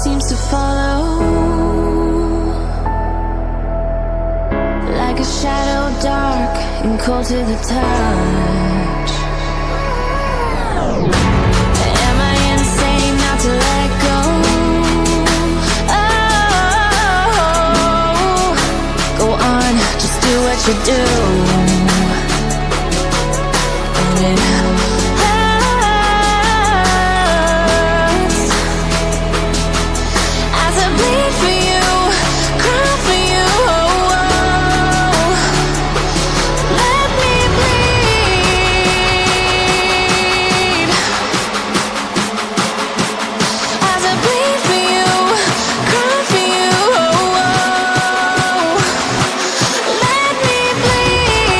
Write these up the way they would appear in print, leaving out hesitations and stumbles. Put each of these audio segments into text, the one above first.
seems to follow, like a shadow, dark and cold to the touch. Am I insane not to let go? Oh, go on, just do what you do. And it hurts as I bleed for you, cry for you. Let me bleed as I bleed for you, cry for you. Let me bleed. Let me bleed.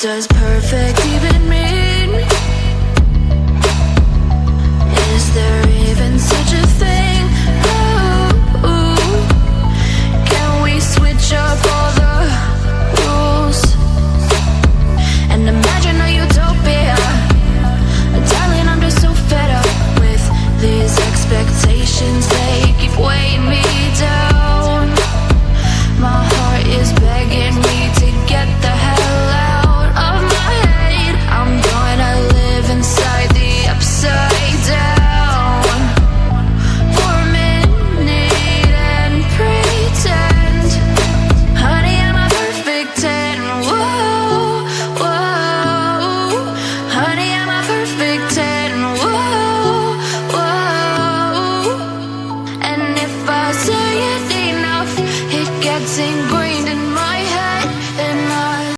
does perfect even mean? Is there even such a thing? Ooh, can we switch up all the rules and imagine a utopia? Darling, I'm just so fed up with these expectations. They keep weighing me down. My heart is begging me to get the hell out of my head. I'm gonna live inside the upside down for a minute and pretend, honey, I'm a perfect 10. Whoa, whoa, honey, I'm a perfect 10. Whoa, whoa, and if I say it enough, it gets ingrained.